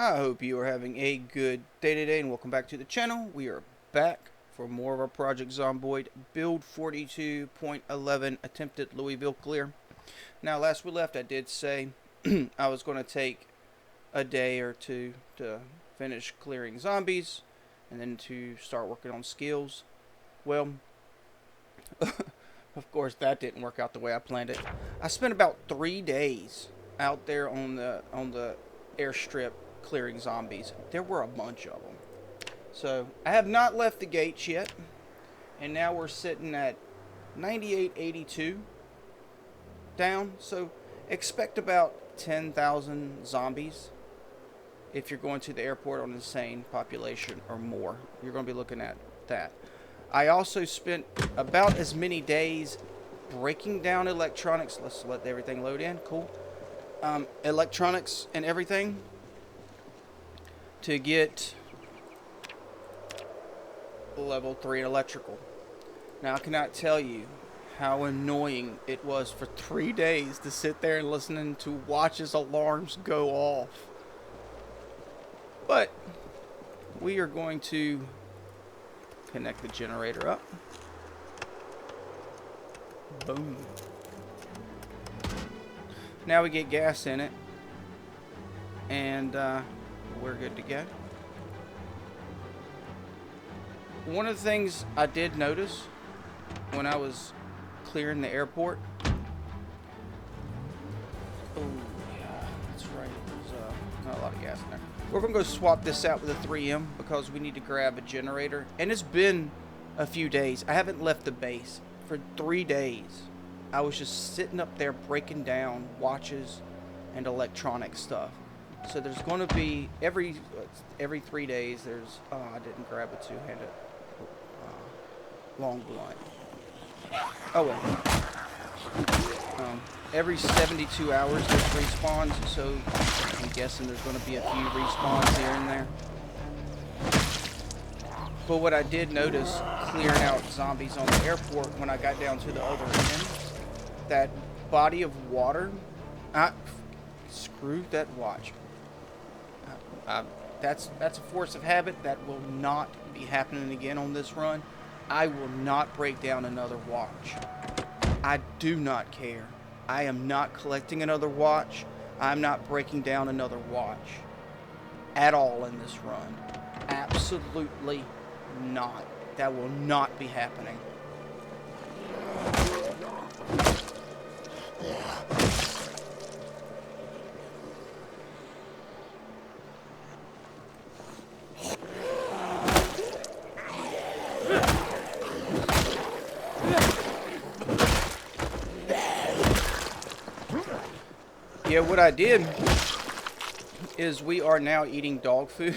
I hope you are having a good day today, and welcome back to the channel. We are back for more of our Project Zomboid build 42.11 attempted Louisville clear. Now, last we left, I did say I was going to take a day or two to finish clearing zombies and then to start working on skills. Well, of course, that didn't work out the way I planned it. I spent about 3 days out there on the airstrip clearing zombies. There were a bunch of them. So I have not left the gates yet, and now we're sitting at 9882 down. So expect about 10,000 zombies if you're going to the airport on insane population or more. You're going to be looking at that. I also spent about as many days breaking down electronics. Let's let everything load in. Cool. Electronics and everything to get level 3 in electrical. Now, I cannot tell you how annoying it was for 3 days to sit there and listening to watches alarms go off. But we are going to connect the generator up. Boom. Now we get gas in it, and we're good to go. One of the things I did notice when I was clearing the airport, oh yeah, that's right, there's not a lot of gas in there. We're gonna go swap this out with a 3M because we need to grab a generator, and it's been a few days. I haven't left the base for 3 days. I was just sitting up there breaking down watches and electronic stuff. So there's going to be every 3 days. There's I didn't grab a two-handed long blunt. Oh well. Every 72 hours there's respawns. So I'm guessing there's going to be a few respawns here and there. But what I did notice clearing out zombies on the airport when I got down to the other end, that body of water, screw that watch. That's a force of habit that will not be happening again on this run. I will not break down another watch. I do not care. I am not collecting another watch. I'm not breaking down another watch at all in this run. Absolutely not. That will not be happening. Yeah, what I did is we are now eating dog food.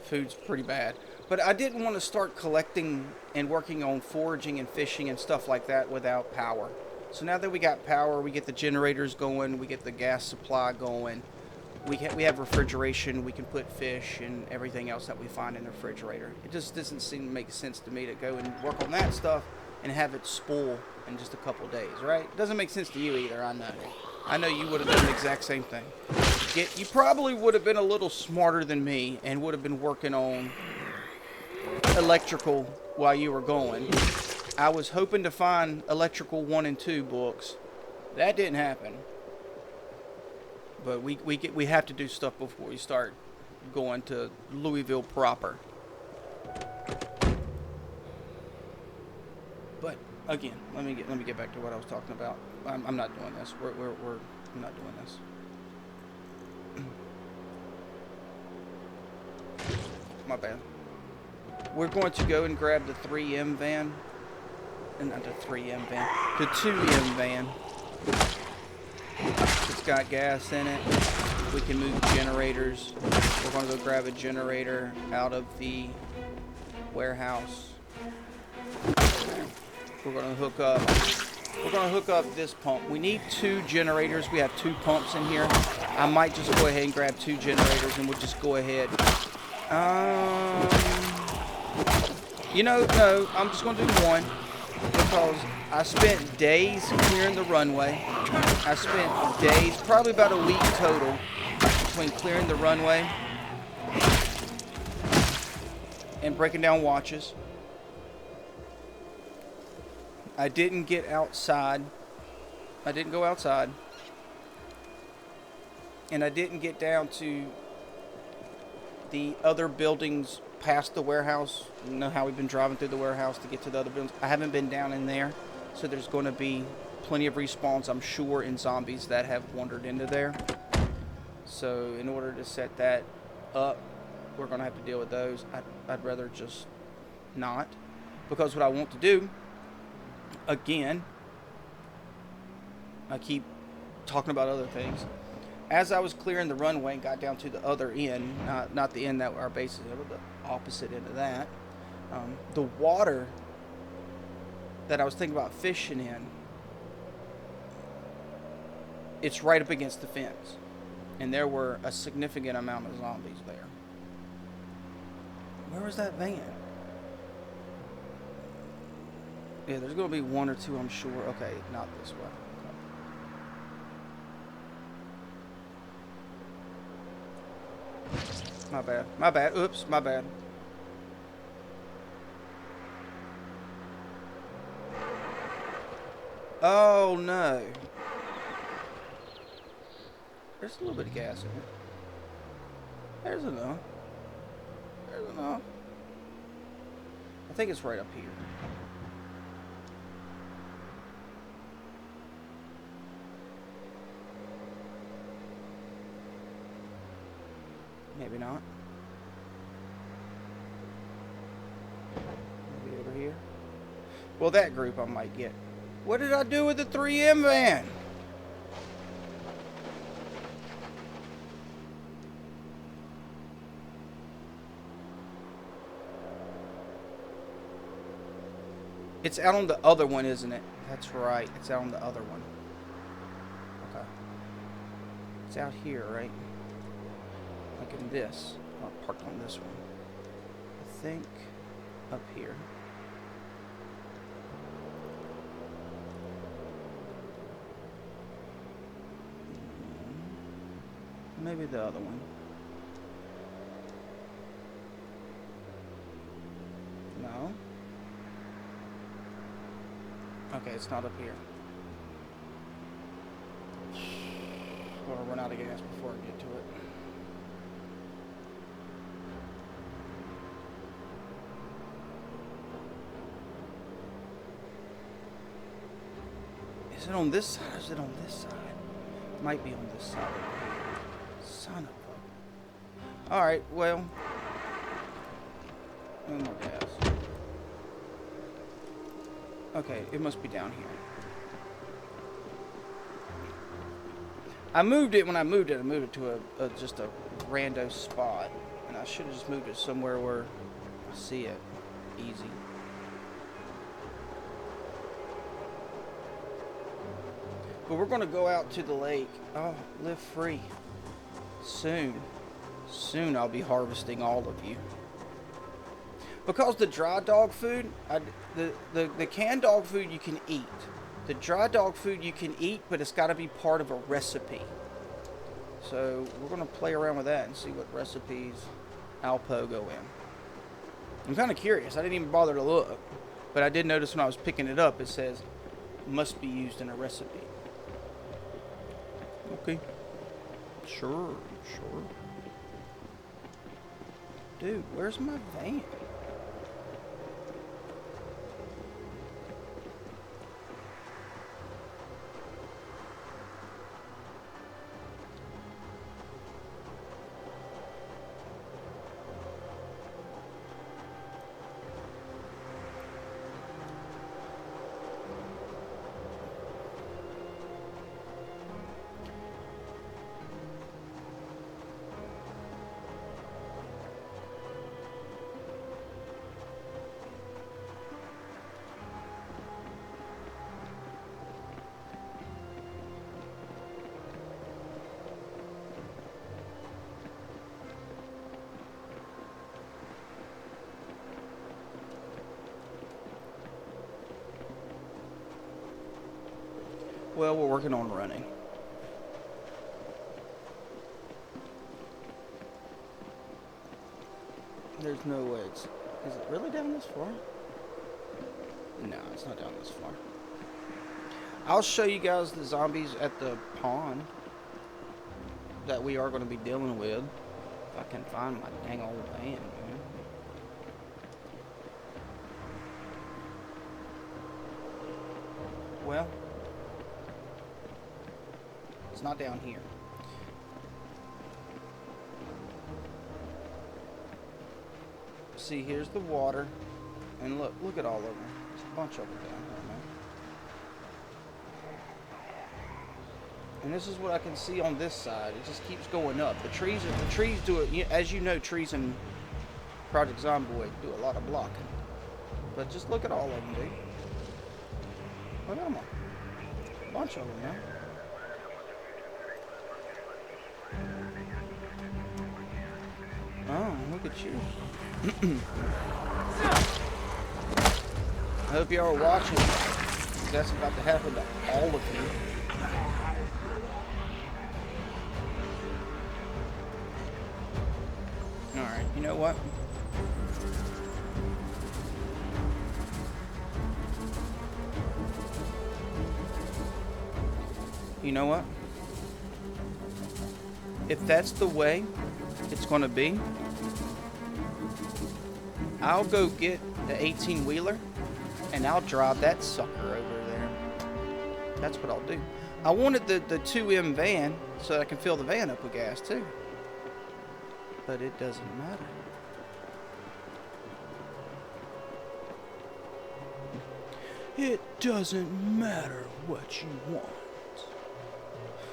Food's pretty bad. But I didn't want to start collecting and working on foraging and fishing and stuff like that without power. So now that we got power, we get the generators going, we get the gas supply going, we have refrigeration, we can put fish and everything else that we find in the refrigerator. It just doesn't seem to make sense to me to go and work on that stuff and have it spoil in just a couple days, right? It doesn't make sense to you either, I know. I know you would have done the exact same thing. You probably would have been a little smarter than me and would have been working on electrical while you were going. I was hoping to find electrical 1 and 2 books. That didn't happen. But we have to do stuff before we start going to Louisville proper. But again, let me get back to what I was talking about. I'm not doing this. I'm not doing this. My bad. We're going to go and grab the 3M van. And not the 3M van. The 2M van. It's got gas in it. We can move generators. We're going to go grab a generator out of the warehouse. We're going to hook up. We're going to hook up this pump. We need 2 generators. We have 2 pumps in here. I might just go ahead and grab 2 generators and we'll just go ahead. No, I'm just going to do 1 because I spent days clearing the runway. I spent days, probably about a week total, between clearing the runway and breaking down watches. I didn't get outside. I didn't go outside. And I didn't get down to the other buildings past the warehouse. You know how we've been driving through the warehouse to get to the other buildings? I haven't been down in there. So there's going to be plenty of respawns, I'm sure, in zombies that have wandered into there. So in order to set that up, we're going to have to deal with those. I'd rather just not. Because what I want to do, again, I keep talking about other things. As I was clearing the runway and got down to the other end, not the end that our base is at, but the opposite end of that, the water that I was thinking about fishing in, it's right up against the fence. And there were a significant amount of zombies there. Where was that van? Yeah, there's going to be one or two, I'm sure. Okay, not this way. Okay. My bad. My bad. Oops, my bad. Oh, no. There's a little bit of gas in it. There's enough. There's enough. I think it's right up here. Maybe not. Maybe over here. Well, that group I might get. What did I do with the 3M van? It's out on the other one, isn't it? That's right. It's out on the other one. Okay. It's out here, right? Like in this. I'll park on this one. I think up here. Maybe the other one. No. Okay, it's not up here. I'm gonna run out of gas before I get to it. Is it on this side or is it on this side? It might be on this side. Son of a... Alright, well... No more gas. Okay, it must be down here. I moved it when I moved it. I moved it to just a rando spot. And I should have just moved it somewhere where I see it easy. But we're going to go out to the lake. Oh, live free. Soon. Soon I'll be harvesting all of you. Because the dry dog food, the canned dog food you can eat. The dry dog food you can eat, but it's got to be part of a recipe. So we're going to play around with that and see what recipes Alpo go in. I'm kind of curious. I didn't even bother to look. But I did notice when I was picking it up, it says, must be used in a recipe. Okay. Sure. Dude, where's my van? Well, we're working on running. There's no way it's... Is it really down this far? No, it's not down this far. I'll show you guys the zombies at the pond that we are going to be dealing with. If I can find my dang old van, man. Well, it's not down here. See, here's the water, and look at all of them. There's a bunch of them down here, man. And this is what I can see on this side. It just keeps going up. The trees do it. As you know, trees in Project Zomboid do a lot of blocking. But just look at all of them, dude. Look at them all. A bunch of them, man. Oh, look at you. I hope y'all are watching. That's about to happen to all of you. Alright, you know what? You know what? If that's the way it's going to be, I'll go get the 18-wheeler and I'll drive that sucker over there. That's what I'll do. I wanted the 2M van so that I can fill the van up with gas too. But it doesn't matter. It doesn't matter what you want.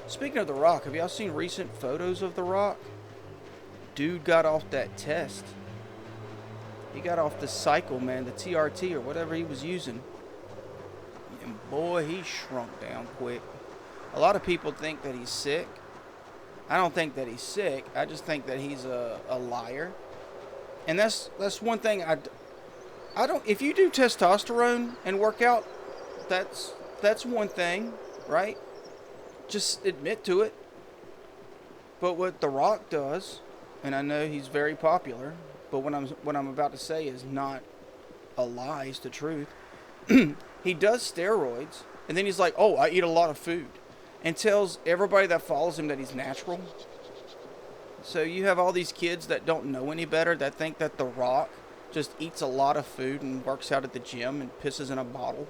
Speaking of The Rock, have y'all seen recent photos of The Rock? Dude got off that test. He got off the cycle, man, the TRT or whatever he was using. And boy, he shrunk down quick. A lot of people think that he's sick. I don't think that he's sick. I just think that he's a liar. And that's one thing I don't. If you do testosterone and work out, that's one thing, right? Just admit to it. But what The Rock does, and I know he's very popular, but what I'm about to say is not a lie, it's the truth. He does steroids, and then he's like, "Oh, I eat a lot of food," and tells everybody that follows him that he's natural. So you have all these kids that don't know any better that think that The Rock just eats a lot of food and works out at the gym and pisses in a bottle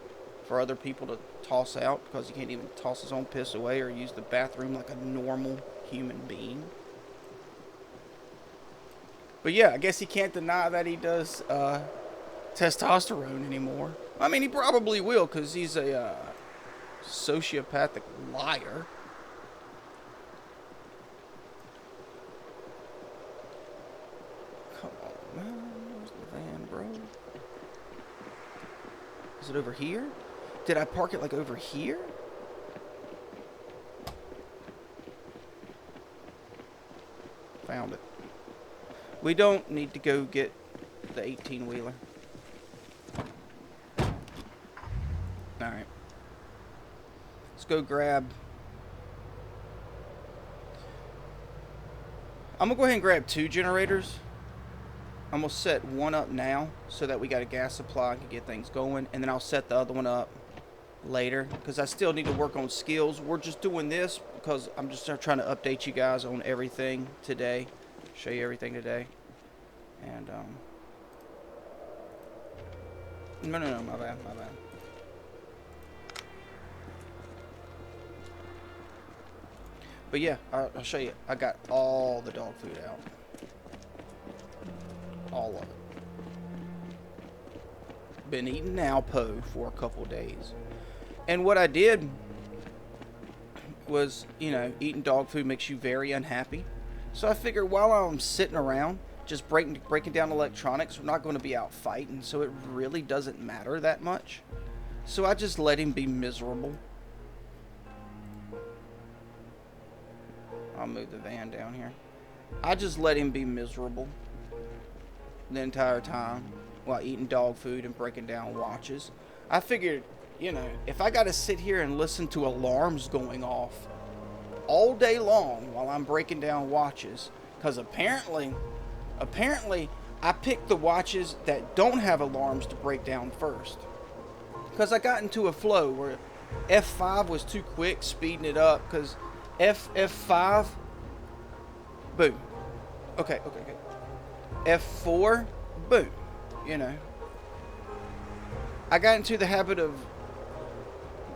for other people to toss out because he can't even toss his own piss away or use the bathroom like a normal human being. But yeah, I guess he can't deny that he does testosterone anymore. I mean, he probably will because he's a sociopathic liar. Come on, man. Where's the van, bro? Is it over here? Did I park it like over here? Found it. We don't need to go get the 18-wheeler. Alright. Let's go grab... I'm going to go ahead and grab 2 generators. I'm going to set one up now so that we got a gas supply and can get things going. And then I'll set the other one up later because I still need to work on skills. We're just doing this because I'm just trying to update you guys on everything today. Show you everything today. And, no, my bad. But yeah, I'll show you. I got all the dog food out. All of it. Been eating Alpo for a couple days. And what I did was, you know, eating dog food makes you very unhappy. So I figured while I'm sitting around, just breaking down electronics, we're not going to be out fighting, so it really doesn't matter that much. So I just let him be miserable. I'll move the van down here. I just let him be miserable the entire time while eating dog food and breaking down watches. I figured, you know, if I got to sit here and listen to alarms going off all day long while I'm breaking down watches, because apparently I picked the watches that don't have alarms to break down first. Because I got into a flow where F5 was too quick, speeding it up. Because F5, boom. Okay. F4, boom. You know. I got into the habit of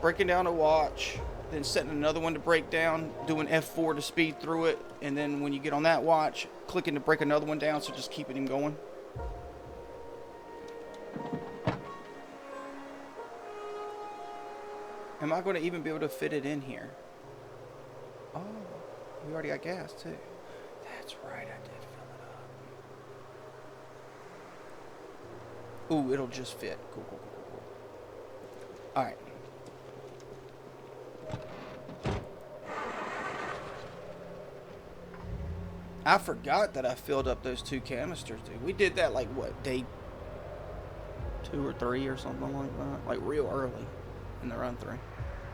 breaking down a watch, then setting another one to break down, doing F4 to speed through it, and then when you get on that watch, clicking to break another one down, so just keeping him going. Am I going to even be able to fit it in here? Oh, we already got gas too. That's right, I did fill it up. Ooh, it'll just fit. Cool. Alright. I forgot that I filled up those 2 canisters, dude. We did that like, what, day 2 or 3 or something like that? Like, real early in the run through.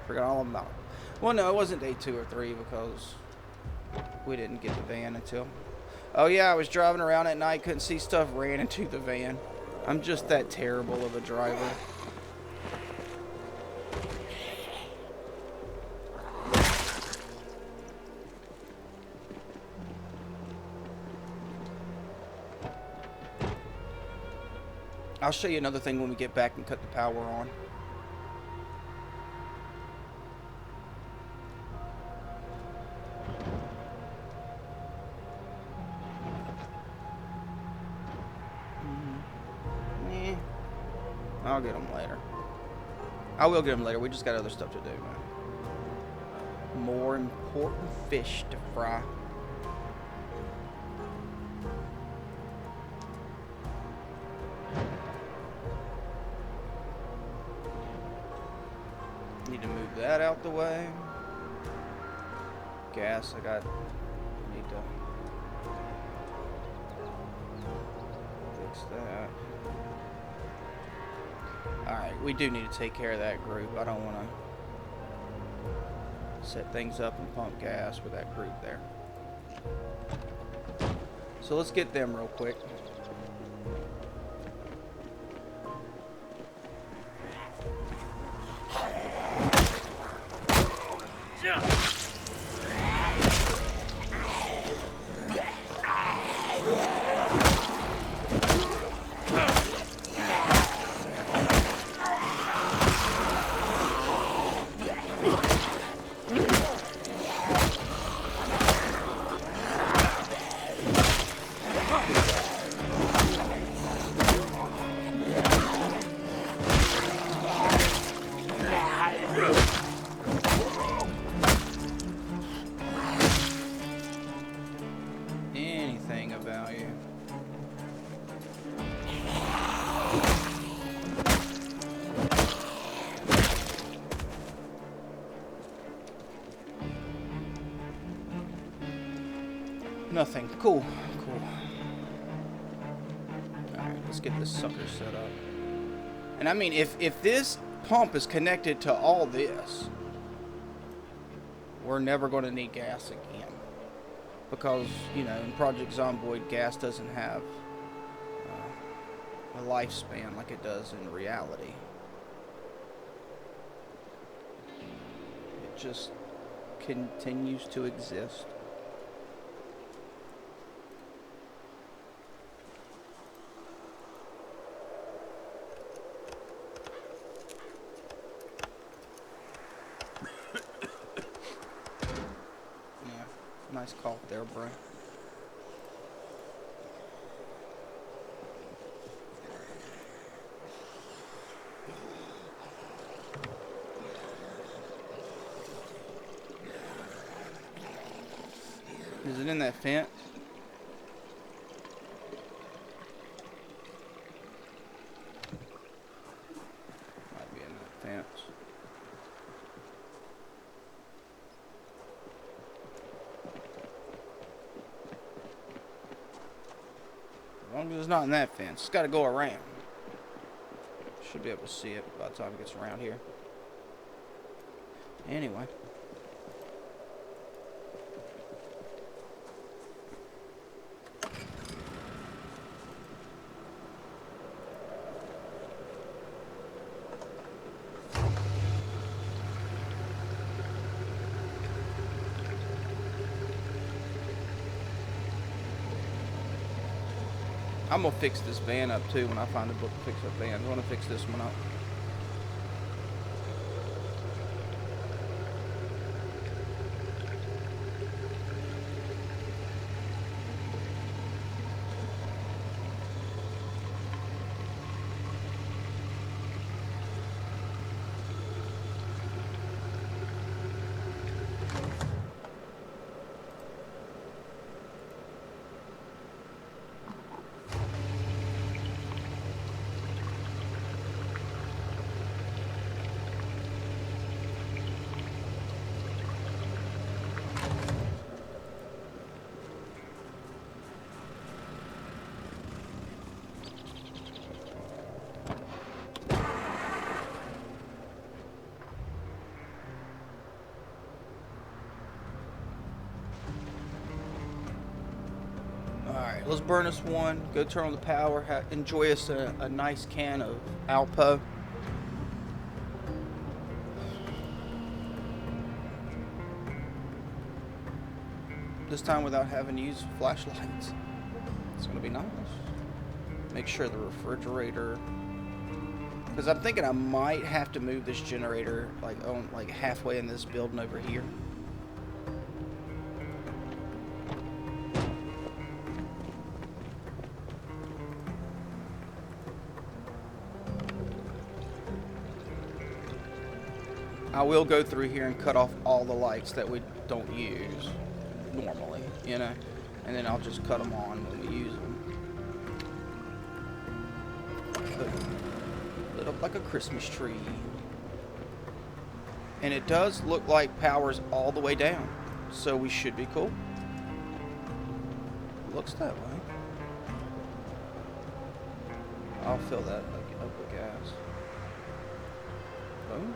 Forgot all about it. Well, no, it wasn't day 2 or 3 because we didn't get the van until... Oh, yeah, I was driving around at night, couldn't see stuff, ran into the van. I'm just that terrible of a driver. I'll show you another thing when we get back and cut the power on. I'll get them later. I will get them later. We just got other stuff to do, man. More important fish to fry. Need to move that out the way. Gas, need to fix that. Alright, we do need to take care of that group. I don't want to set things up and pump gas with that group there. So let's get them real quick. Nothing. Cool. Alright, let's get this sucker set up. And I mean, if this pump is connected to all this, we're never going to need gas again. Because, you know, in Project Zomboid, gas doesn't have a lifespan like it does in reality. It just continues to exist. Nice cough there, bro. Is it in that fence? Might be in that fence. As long as it's not in that fence, it's got to go around. Should be able to see it by the time it gets around here. Anyway. I'm gonna fix this van up too when I find a book to fix up vans. I want to fix this one up. Alright, let's burn us one. Go turn on the power. Enjoy us a nice can of Alpo. This time without having to use flashlights. It's going to be nice. Make sure the refrigerator... Because I'm thinking I might have to move this generator like halfway in this building over here. I will go through here and cut off all the lights that we don't use normally, you know, and then I'll just cut them on when we use them. Lit up like a Christmas tree. And it does look like power's all the way down, so we should be cool. Looks that way. I'll fill that up with gas. Boom.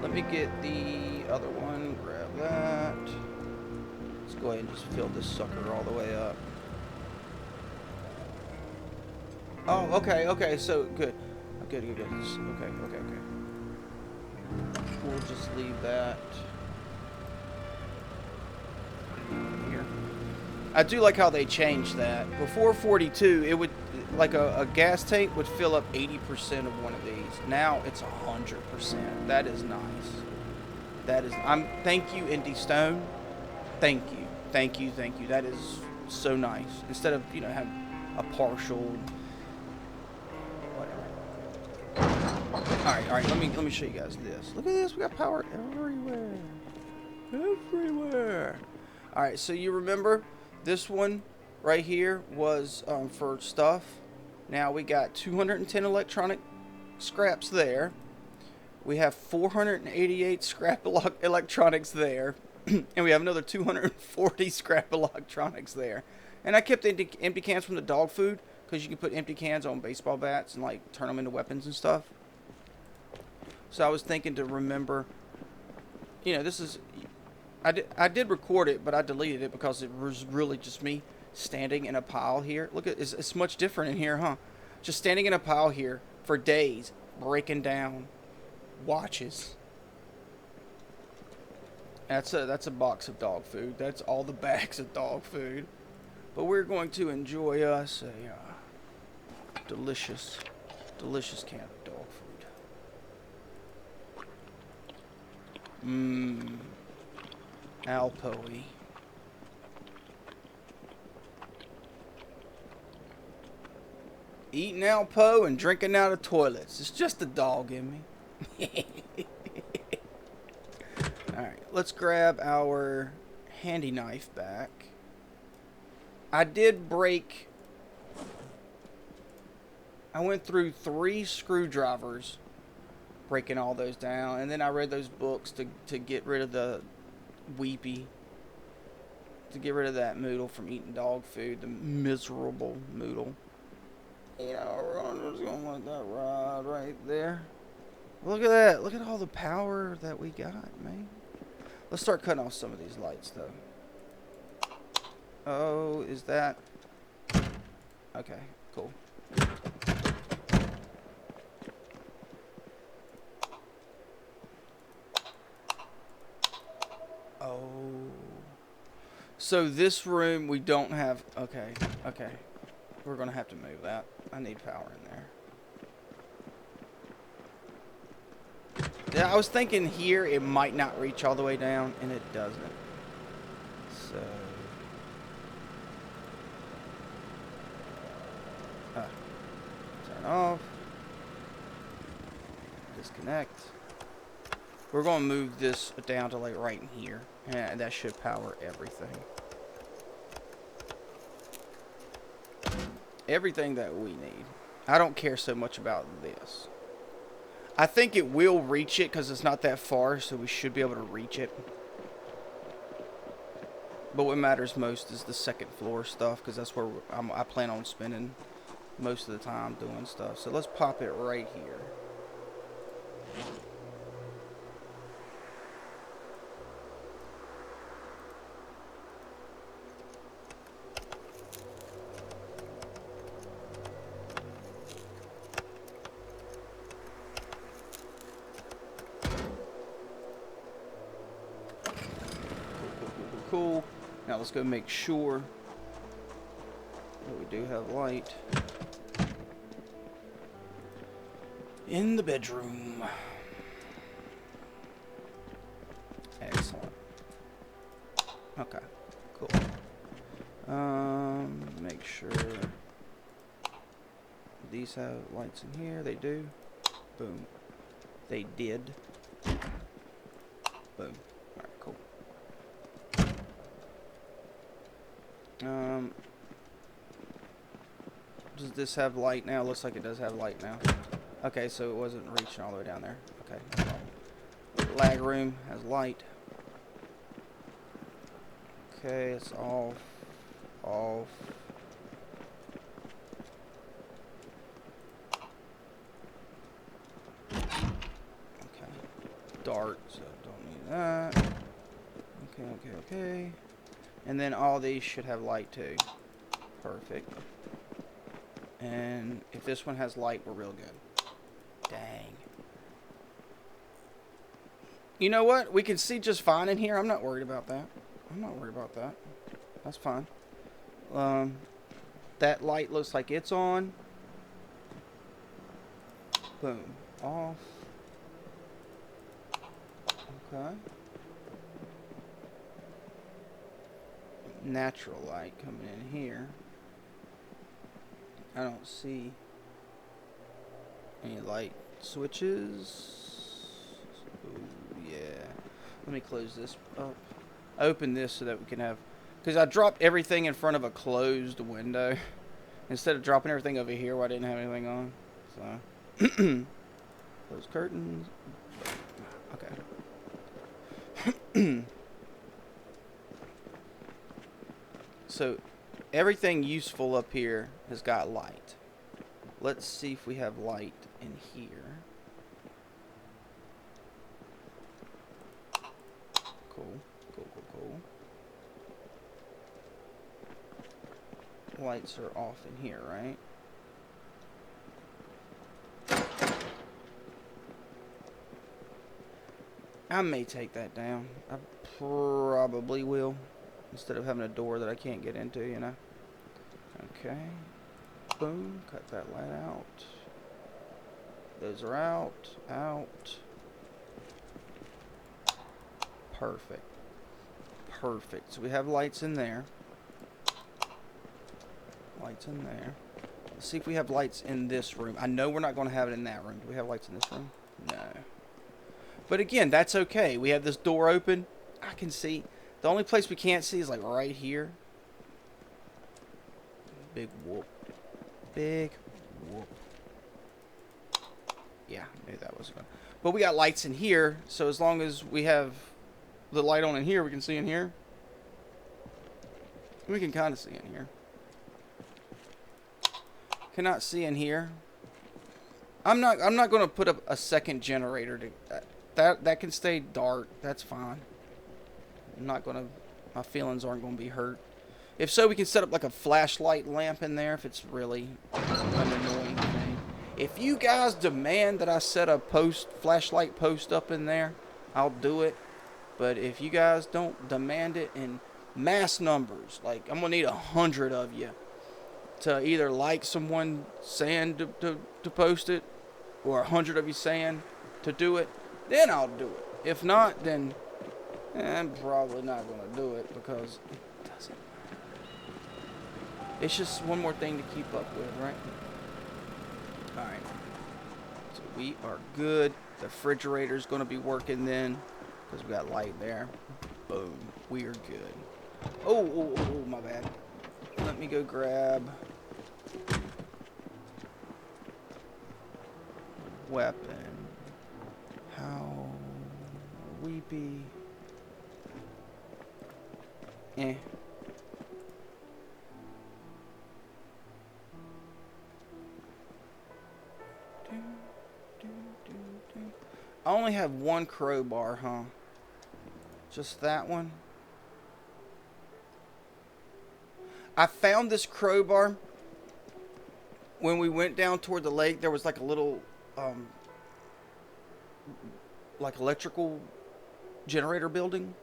Let me get the other one, grab that. Let's go ahead and just fill this sucker all the way up. Oh, okay, so good. Good. Okay. We'll just leave that here. I do like how they changed that. Before 42, it would, like a gas tank would fill up 80% of one of these. Now it's 100%. That is nice. That is, thank you, Indy Stone. Thank you. That is so nice. Instead of, you know, having a partial, whatever. All right. Let me show you guys this. Look at this. We got power everywhere. All right. So you remember this one right here was for stuff. Now we got 210 electronic scraps there. We have 488 scrap electronics there. And we have another 240 scrap electronics there. And I kept empty cans from the dog food, because you can put empty cans on baseball bats and like turn them into weapons and stuff. So I was thinking to remember, you know, this is, I did record it, but I deleted it because it was really just me standing in a pile here. Look at it's much different in here, huh? Just standing in a pile here for days, breaking down watches. That's a box of dog food. That's all the bags of dog food. But we're going to enjoy us a delicious can of dog food. Alpoe. Eating Alpo and drinking out of toilets. It's just the dog in me. Alright, let's grab our handy knife back. I did break... I went through 3 screwdrivers, breaking all those down, and then I read those books to get rid of the weepy, to get rid of that Moodle from eating dog food, the miserable Moodle. You know, I'm just gonna let that ride right there. Look at that. Look at all the power that we got, man. Let's start cutting off some of these lights, though. Oh, is that... Okay, cool. Oh. So this room, we don't have... Okay. We're gonna have to move that. I need power in there. Yeah, I was thinking here it might not reach all the way down, and it doesn't. So, turn off. Disconnect. We're going to move this down to like right in here, and that should power everything. Everything that we need. I don't care so much about this. I think it will reach it because it's not that far, so we should be able to reach it. But what matters most is the second floor stuff, because that's where I plan on spending most of the time doing stuff. So let's pop it right here. Cool. Now let's go make sure that we do have light in the bedroom. Excellent. Okay, cool. Make sure these have lights in here. They do. Boom. They did. Boom. Alright, cool. Does this have light now? Looks like it does have light now. Okay, so it wasn't reaching all the way down there. Okay, no problem. Lag room has light. Okay, it's off. Off. Okay. Dark, so don't need that. Okay. And then all these should have light too. Perfect. And if this one has light, we're real good. Dang. You know what? We can see just fine in here. I'm not worried about that. That's fine. That light looks like it's on. Boom. Off. Okay. Natural light coming in here. I don't see any light switches. Ooh, yeah. Let me close this up. Open this so that we can have... Because I dropped everything in front of a closed window. Instead of dropping everything over here where I didn't have anything on. So... Close curtains. Okay. So... Everything useful up here has got light. Let's see if we have light in here. Cool. Lights are off in here, right? I may take that down. I probably will. Instead of having a door that I can't get into, you know. Okay. Boom. Cut that light out. Those are out. Out. Perfect. So we have lights in there. Lights in there. Let's see if we have lights in this room. I know we're not going to have it in that room. Do we have lights in this room? No. But again, that's okay. We have this door open. I can see. The only place we can't see is like right here. Big whoop. Yeah, maybe that was fun. But we got lights in here, so as long as we have the light on in here, we can see in here. We can kind of see in here. Cannot see in here. I'm not going to put up a second generator to that can stay dark. That's fine. I'm not going to, my feelings aren't going to be hurt. If so, we can set up like a flashlight lamp in there if it's really an annoying thing. If you guys demand that I set a flashlight post up in there, I'll do it. But if you guys don't demand it in mass numbers, like I'm going to need 100 of you to either like someone saying to post it, or 100 of you saying to do it, then I'll do it. If not, then I'm probably not going to do it because it doesn't. It's just one more thing to keep up with, right? Alright. So we are good. The refrigerator's going to be working then because we got light there. Boom. We are good. Oh, my bad. Let me go grab weapon. How weepy. I only have one crowbar, huh? Just that one? I found this crowbar when we went down toward the lake. There was like a little like electrical generator building.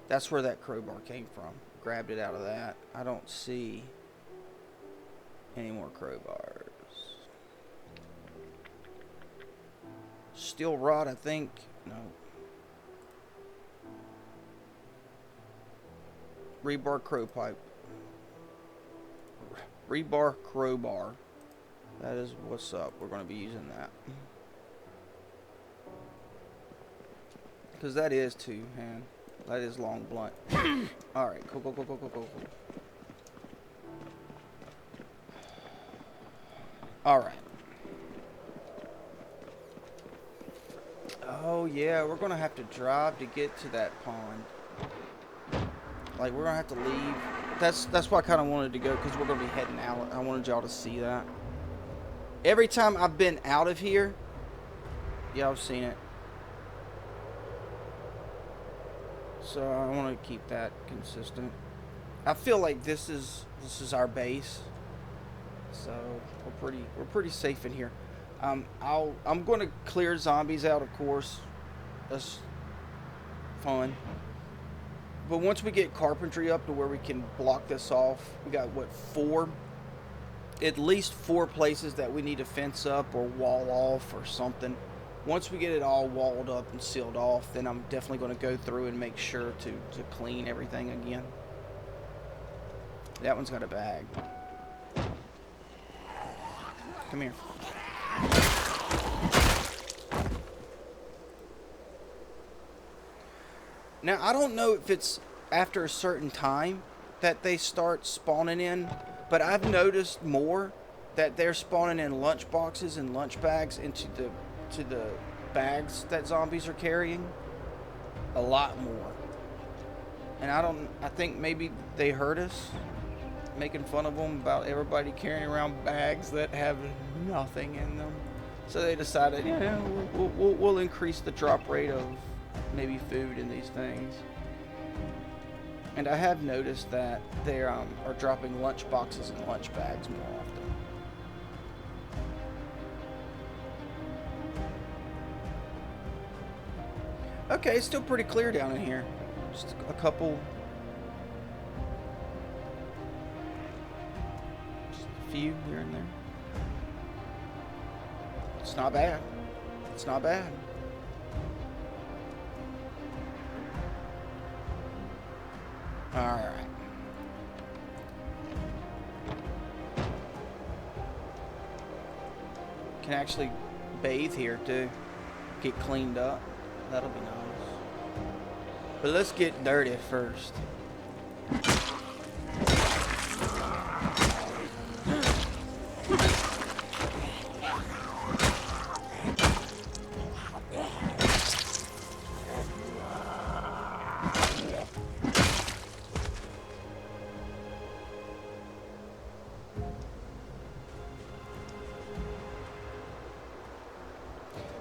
That's where that crowbar came from. Grabbed it out of that. I don't see any more crowbars. Steel rod, I think. No. Rebar crow pipe. Rebar crowbar. That is what's up. We're going to be using that. Because that is two-hand. That is long blunt. Alright, cool. Alright. Oh, yeah, we're going to have to drive to get to that pond. Like, we're going to have to leave. That's why I kind of wanted to go, because we're going to be heading out. I wanted y'all to see that. Every time I've been out of here, yeah, I've seen it. So I want to keep that consistent. I feel like this is our base, so we're pretty safe in here. I'm going to clear zombies out, of course. That's fun. But once we get carpentry up to where we can block this off, we got what, at least four places that we need to fence up or wall off or something. Once we get it all walled up and sealed off, then I'm definitely going to go through and make sure to clean everything again. That one's got a bag. Come here. Now, I don't know if it's after a certain time that they start spawning in, but I've noticed more that they're spawning in lunch boxes and lunch bags into the bags that zombies are carrying. A lot more. And I think maybe they heard us making fun of them about everybody carrying around bags that have nothing in them. So they decided, yeah, we'll increase the drop rate of maybe food in these things. And I have noticed that they are dropping lunch boxes and lunch bags more often. Okay, it's still pretty clear down in here. Just a couple. Just a few here and there. It's not bad. It's not bad. Alright. Can actually bathe here too. Get cleaned up. That'll be nice. But let's get dirty first.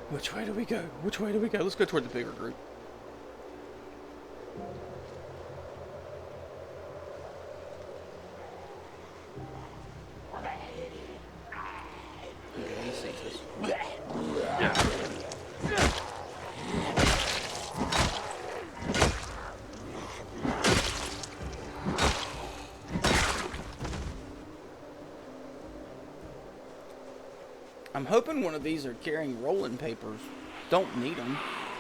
Which way do we go? Which way do we go? Let's go toward the bigger group. Yeah, he sees us. I'm hoping one of these are carrying rolling papers. Don't need them.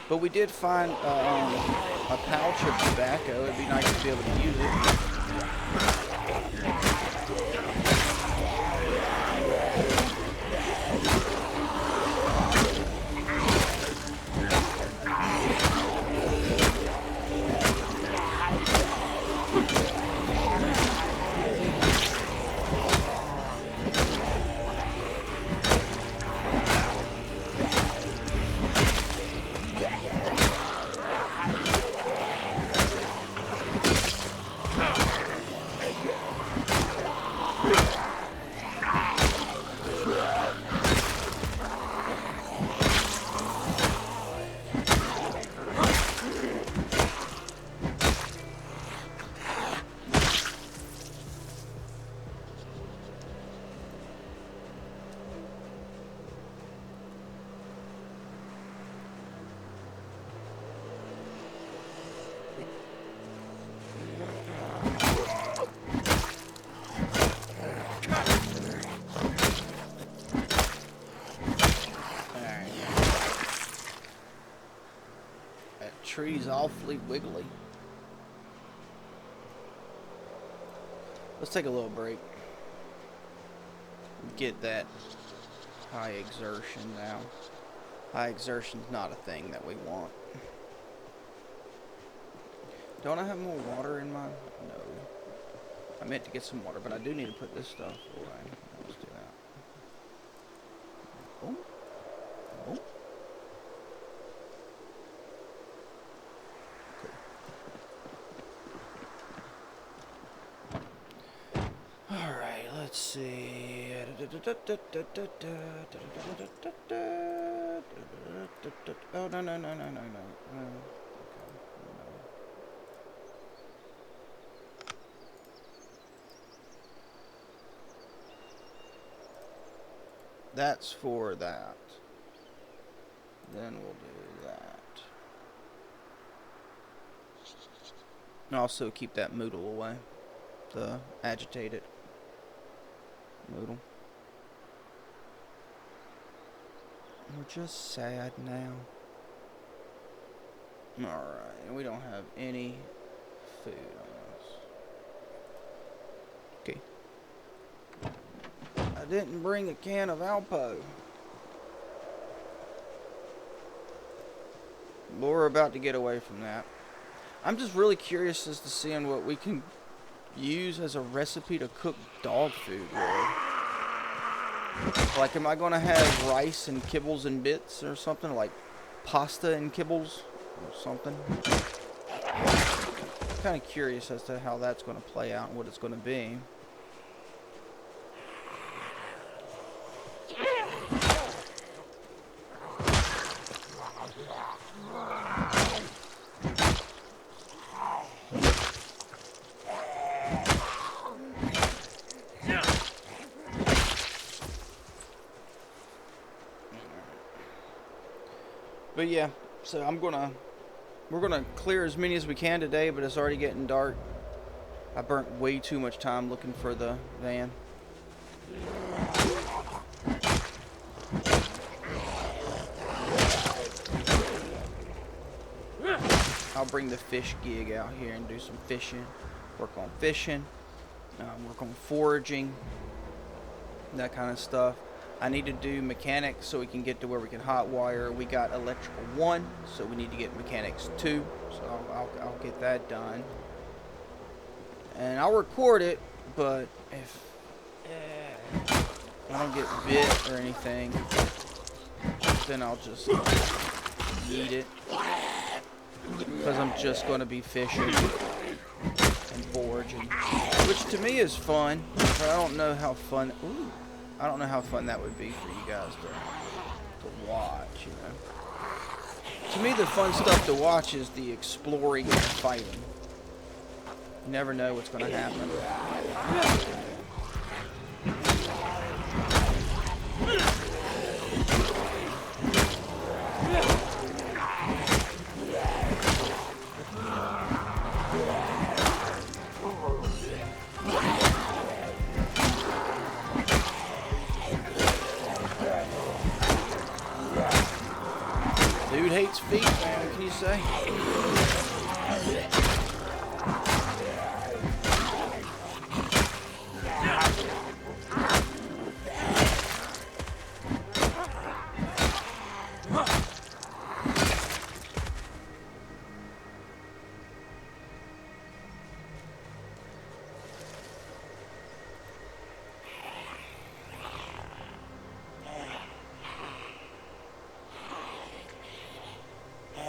But we did find a pouch of tobacco. It'd be nice to be able to use it. Tree's awfully wiggly. Let's take a little break. Get that high exertion now. High exertion's not a thing that we want. Don't I have more water in my... No. I meant to get some water, but I do need to put this stuff away. Let's do that. Oh. Oh. Alright, let's see. Oh, no. That's for that. Then we'll do that. And also keep that moodle away. The agitated moodle. We're just sad now. Alright, and we don't have any food on us. Okay. I didn't bring a can of Alpo. But we're about to get away from that. I'm just really curious as to seeing what we can use as a recipe to cook dog food with. Like, am I going to have rice and kibbles and bits or something? Like pasta and kibbles or something? I'm kind of curious as to how that's going to play out and what it's going to be. But yeah, so we're gonna clear as many as we can today, but it's already getting dark. I burnt way too much time looking for the van. I'll bring the fish gig out here and do some fishing. Work on fishing, work on foraging, that kind of stuff. I need to do mechanics so we can get to where we can hot wire. We got electrical 1, so we need to get mechanics 2. So I'll get that done. And I'll record it, but if I don't get bit or anything, then I'll just eat it. Because I'm just going to be fishing and foraging. Which to me is fun, but I don't know how fun... Ooh. I don't know how fun that would be for you guys to watch, you know. To me, the fun stuff to watch is the exploring and the fighting. You never know what's going to happen. hates feet, man. What can you say?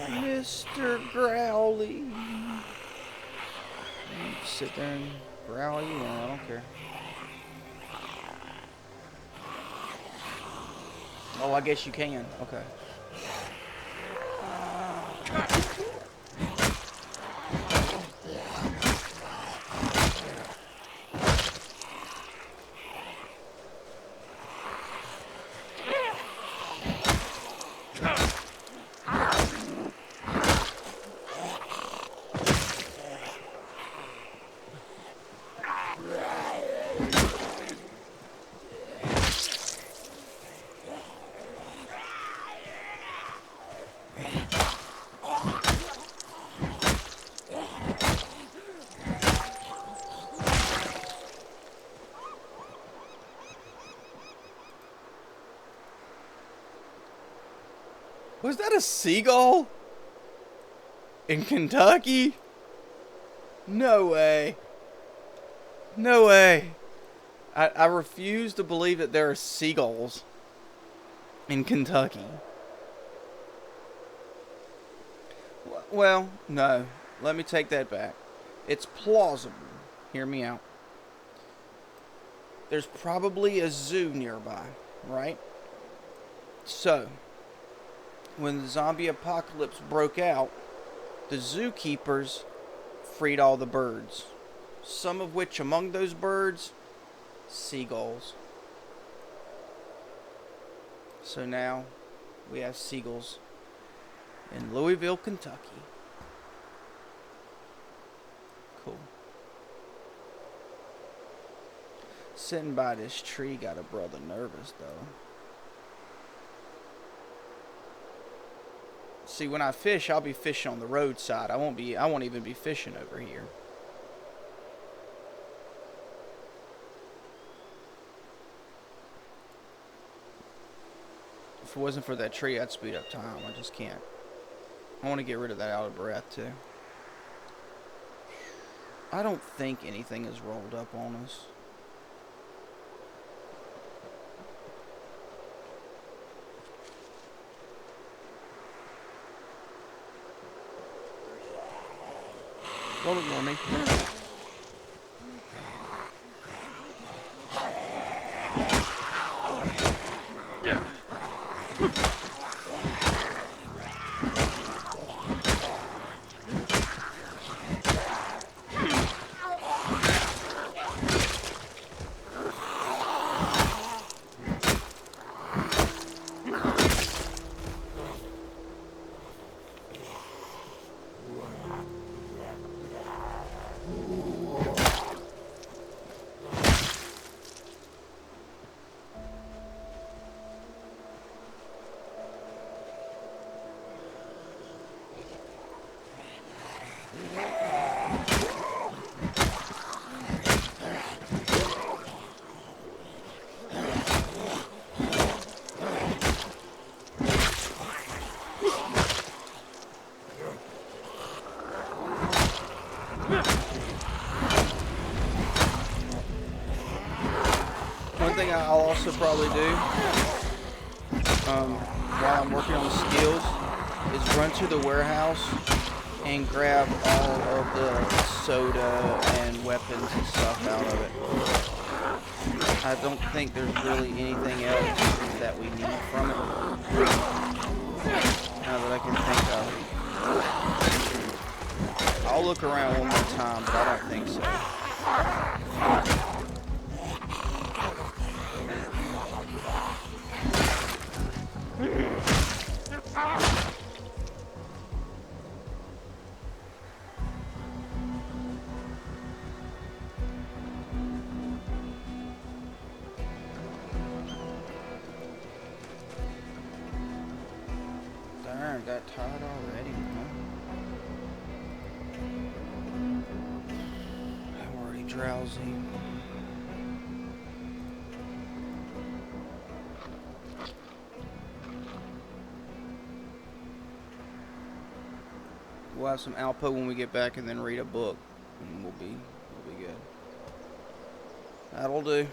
Mr. Growly. Sit there and growl you want, I don't care. Oh, I guess you can. Okay. Was that a seagull? In Kentucky? No way. No way. I refuse to believe that there are seagulls in Kentucky. Well, no. Let me take that back. It's plausible. Hear me out. There's probably a zoo nearby, right? So, when the zombie apocalypse broke out, the zookeepers freed all the birds. Some of which, among those birds, seagulls. So now, we have seagulls in Louisville, Kentucky. Cool. Sitting by this tree got a brother nervous, though. See, when I fish, I'll be fishing on the roadside. I won't even be fishing over here. If it wasn't for that tree, I'd speed up time. I just can't. I want to get rid of that out of breath, too. I don't think anything is rolled up on us. Don't ignore me. One thing I'll also probably do while I'm working on the skills is run to the warehouse and grab all of the soda and weapons and stuff out of it. I don't think there's really anything else that we need from it. Now that I can think of. I'll look around one more time, but I don't think so. Darn. aren't that tired already, man. I'm already drowsy. We'll have some Alpo when we get back, and then read a book, and we'll be good. That'll do.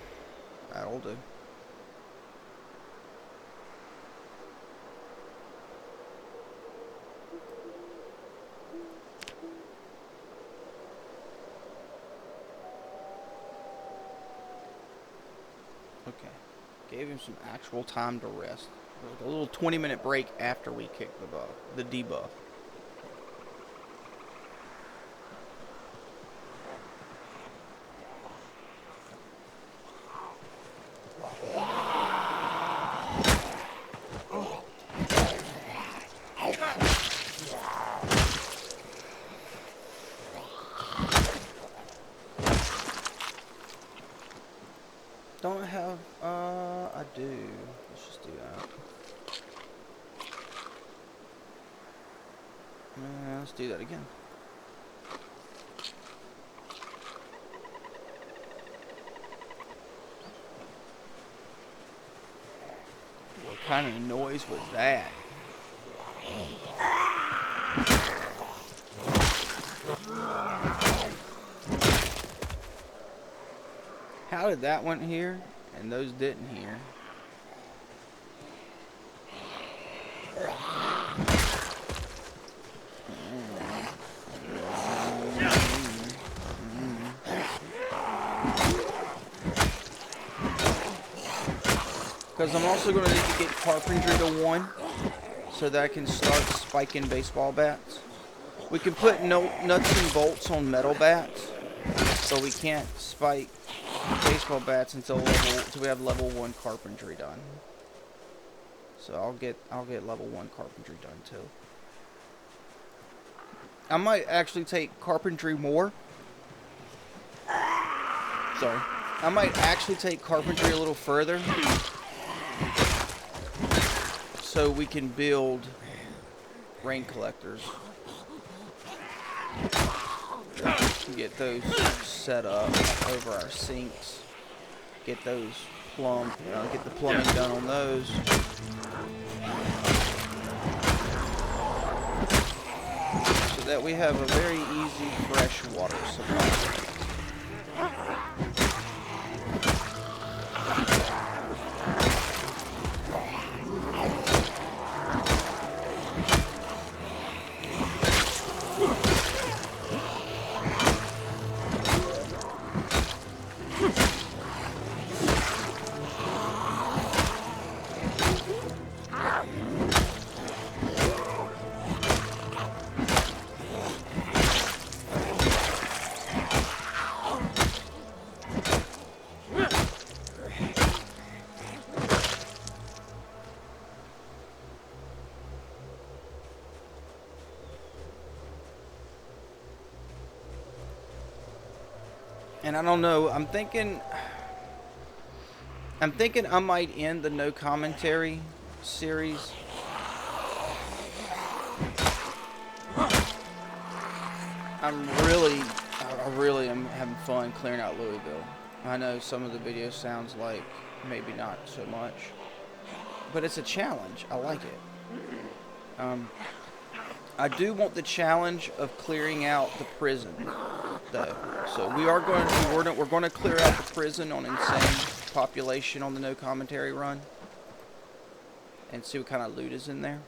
That'll do. Okay. Gave him some actual time to rest. Like a little 20-minute break after we kicked the debuff. Don't have, I do. Let's just do that. Let's do that again. What kind of noise was that? How did that one hear and those didn't hear? Because I'm also going to need to get carpentry to 1 so that I can start spiking baseball bats. We can put nuts and bolts on metal bats, but we can't spike baseball bats until we have level 1 carpentry done. So I'll get level 1 carpentry done too. I might actually take carpentry more. Sorry. I might actually take carpentry a little further so we can build rain collectors. Get those set up over our sinks. Get those get the plumbing done on those. So that we have a very easy fresh water supply. And I don't know, I'm thinking I might end the no commentary series. I really am having fun clearing out Louisville. I know some of the video sounds like maybe not so much, but it's a challenge. I like it. I do want the challenge of clearing out the prison, though. So we're going to clear out the prison on insane population on the no commentary run, and see what kind of loot is in there.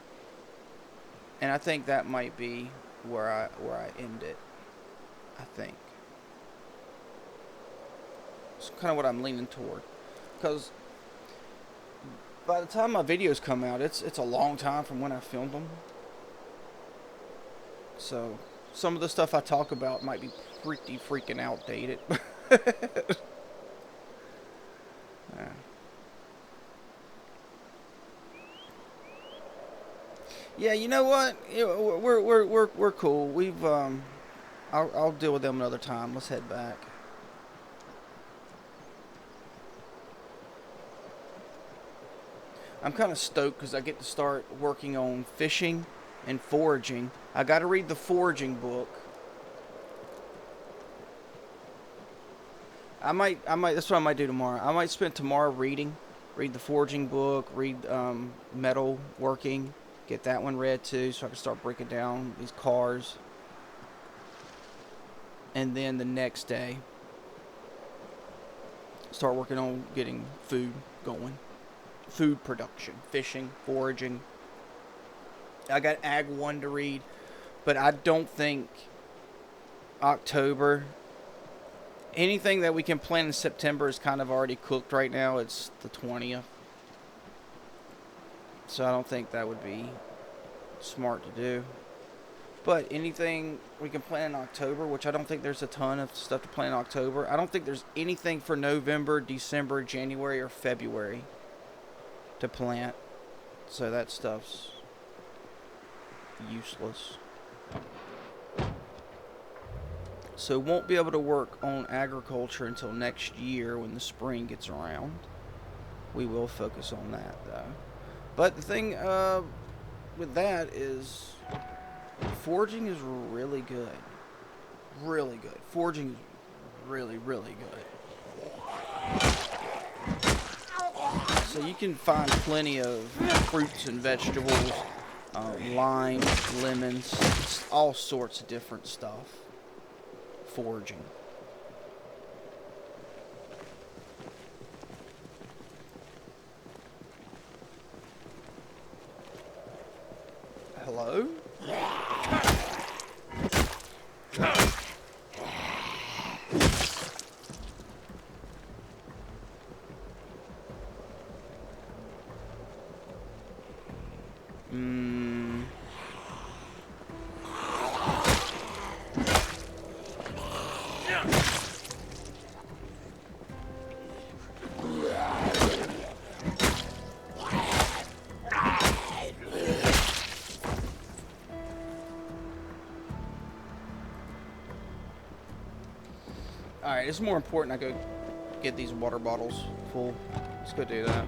And I think that might be where I end it. I think it's kind of what I'm leaning toward, because by the time my videos come out, it's a long time from when I filmed them. So some of the stuff I talk about might be pretty freaking outdated. Yeah. Yeah, you know what? We're cool. We've I'll deal with them another time. Let's head back. I'm kind of stoked because I get to start working on fishing and foraging. I got to read the foraging book. I might, that's what I might do tomorrow. I might spend tomorrow read the foraging book, read metal working, get that one read too, so I can start breaking down these cars. And then the next day, start working on getting food going. Food production, fishing, foraging. I got Ag 1 to read, but I don't think October, anything that we can plant in September is kind of already cooked right now. It's the 20th. So I don't think that would be smart to do. But anything we can plant in October, which I don't think there's a ton of stuff to plant in October. I don't think there's anything for November, December, January, or February to plant. So that stuff's useless. So won't be able to work on agriculture until next year when the spring gets around. We will focus on that though. But the thing with that is foraging is really good. Really good. Foraging is really, really good. So you can find plenty of fruits and vegetables, lime, lemons, all sorts of different stuff. Foraging. Hello? Alright, it's more important I go get these water bottles full. Let's go do that.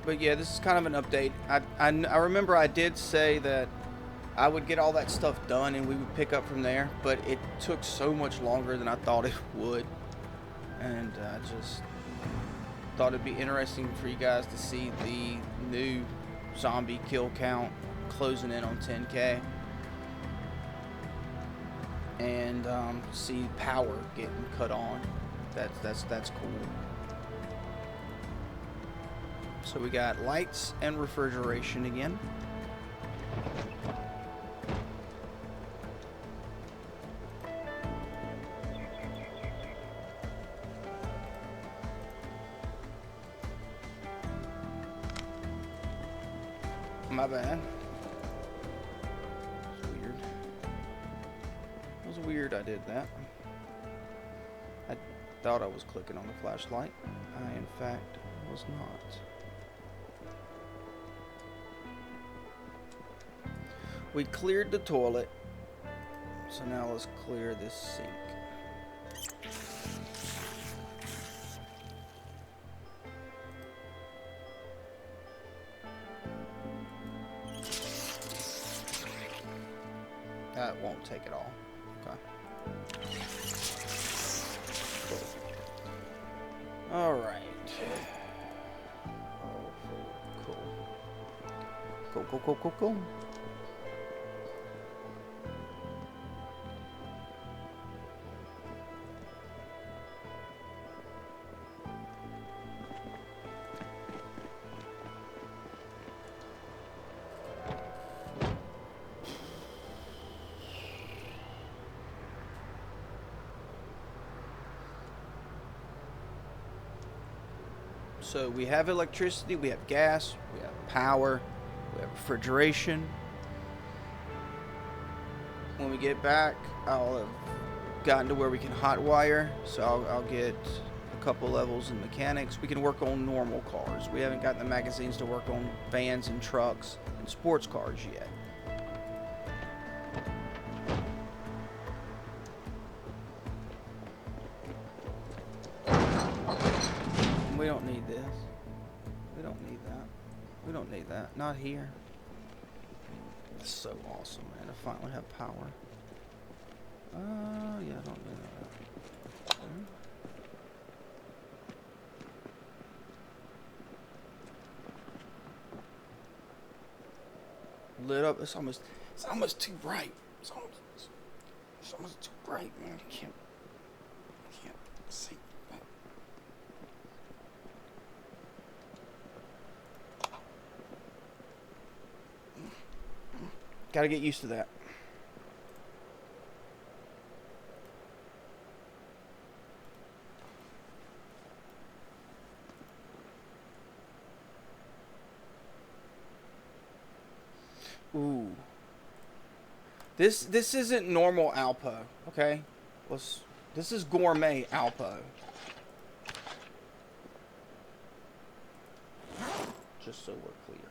But yeah, this is kind of an update. I remember I did say that I would get all that stuff done and we would pick up from there, but it took so much longer than I thought it would. And I just thought it'd be interesting for you guys to see the new zombie kill count closing in on 10K. And see power getting cut on. That's cool. So we got lights and refrigeration again. My bad. It's weird. It was weird I did that. I thought I was clicking on the flashlight. I, in fact, was not. We cleared the toilet, so now let's clear this sink. That won't take it all. Okay. Cool. All right. Oh, cool. Cool, cool, cool, cool, cool. So we have electricity, we have gas, we have power, we have refrigeration. when we get back, I'll have gotten to where we can hot wire. So I'll get a couple levels in mechanics. We can work on normal cars. We haven't gotten the magazines to work on vans and trucks and sports cars yet. We don't need this. We don't need that. We don't need that. Not here. It's so awesome, man, to finally have power. Yeah, I don't need that. Okay. Lit up. It's almost too bright. It's almost too bright, man. I can't see. Gotta get used to that. Ooh. This isn't normal Alpo, okay? This is gourmet Alpo. Just so we're clear.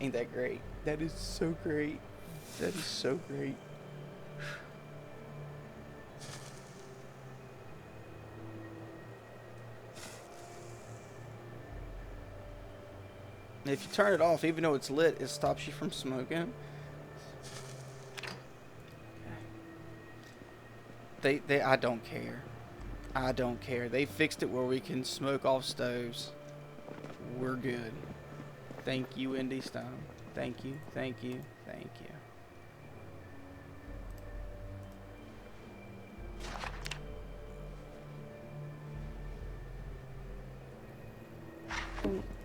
Ain't that great? That is so great. That is so great. If you turn it off, even though it's lit, it stops you from smoking. I don't care. I don't care. They fixed it where we can smoke off stoves. We're good. Thank you, Indy Stone. Thank you, thank you, thank you.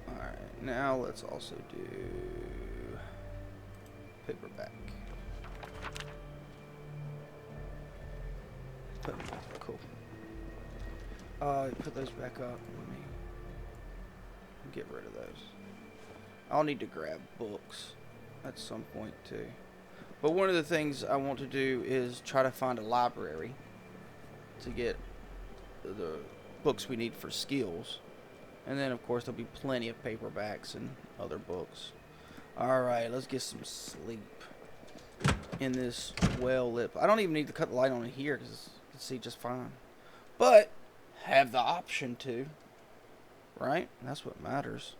Alright, now let's also do paperback. Cool. Put those back up. Let me get rid of those. I'll need to grab books at some point too. But one of the things I want to do is try to find a library to get the books we need for skills. And then of course there'll be plenty of paperbacks and other books. Alright, let's get some sleep in this well lit. I don't even need to cut the light on in here because I can see just fine. But have the option to. Right? That's what matters.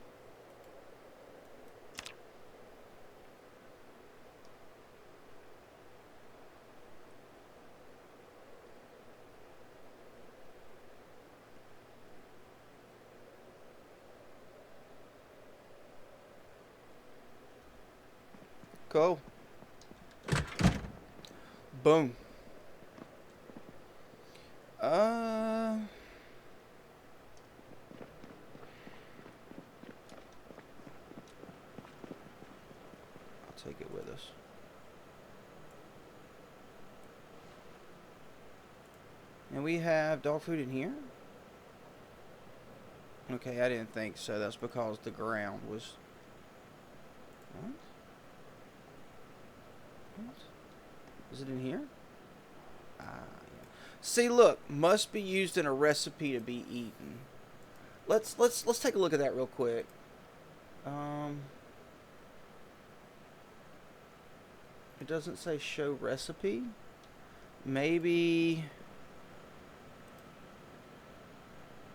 Go. Boom. I'll take it with us. And we have dog food in here? Okay, I didn't think so. That's because the ground was... What? Is it in here? Yeah. See, look, must be used in a recipe to be eaten. Let's take a look at that real quick. It doesn't say show recipe. Maybe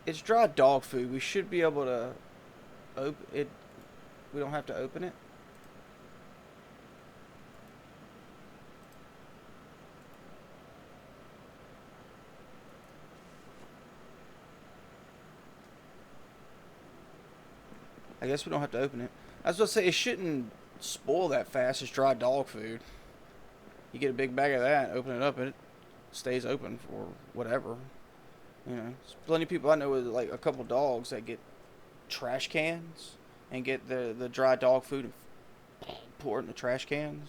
it's dry dog food. We should be able to open it. We don't have to open it. I guess we don't have to open it. I was going to say, it shouldn't spoil that fast. It's dry dog food. You get a big bag of that, open it up, and it stays open for whatever. You know, there's plenty of people I know with like a couple dogs that get trash cans and get the dry dog food and pour it in the trash cans.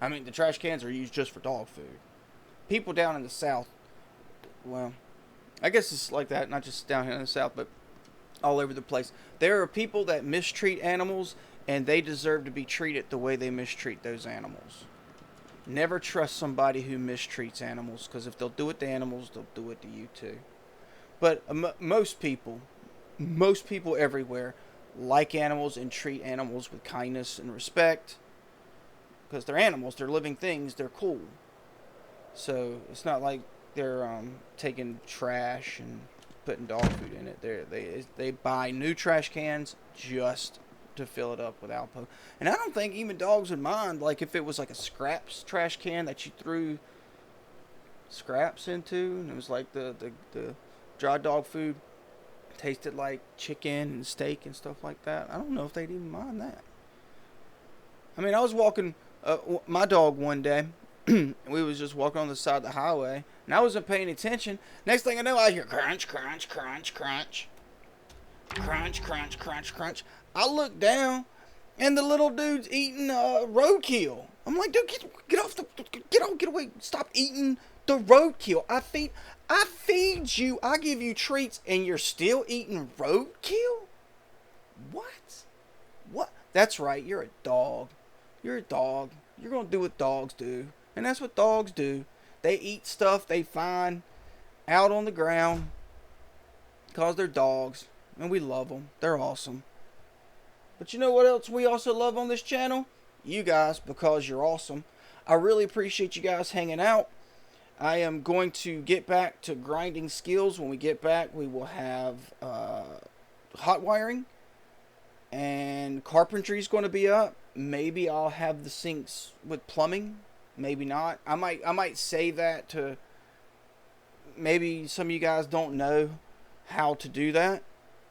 I mean, the trash cans are used just for dog food. People down in the South, well, I guess it's like that, not just down here in the South, but all over the place. There are people that mistreat animals, and they deserve to be treated the way they mistreat those animals. Never trust somebody who mistreats animals, because if they'll do it to animals, they'll do it to you too. But most people everywhere like animals and treat animals with kindness and respect, because they're animals, they're living things, they're cool. So it's not like they're taking trash and putting dog food in it. They buy new trash cans just to fill it up with Alpo. And I don't think even dogs would mind, like if it was like a scraps trash can that you threw scraps into, and it was like the dry dog food tasted like chicken and steak and stuff like that. I don't know if they'd even mind that. I mean, I was walking my dog one day. We was just walking on the side of the highway, and I wasn't paying attention. Next thing I know, I hear crunch, crunch, crunch, crunch, crunch, crunch, crunch, crunch. I look down, and the little dude's eating roadkill. I'm like, dude, get off get away, stop eating the roadkill. I feed you, I give you treats, and you're still eating roadkill? What? What? That's right, you're a dog. You're a dog. You're gonna do what dogs do. And that's what dogs do. They eat stuff they find out on the ground because they're dogs. And we love them. They're awesome. But you know what else we also love on this channel? You guys, because you're awesome. I really appreciate you guys hanging out. I am going to get back to grinding skills. When we get back, we will have hot wiring. And carpentry is going to be up. Maybe I'll have the sinks with plumbing. Maybe not. I might save that to, maybe some of you guys don't know how to do that.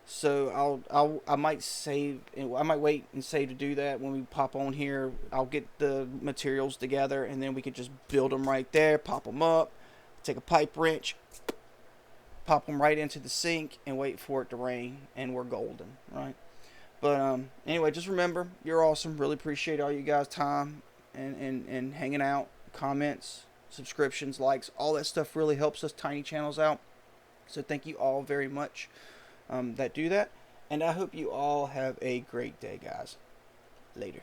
So I might save. I might wait and save to do that when we pop on here. I'll get the materials together, and then we could just build them right there. Pop them up. Take a pipe wrench. Pop them right into the sink and wait for it to rain, and we're golden, right? But anyway, just remember, you're awesome. Really appreciate all you guys' time and hanging out, comments, subscriptions, likes, all that stuff really helps us tiny channels out. So thank you all very much that do that. And I hope you all have a great day, guys. Later.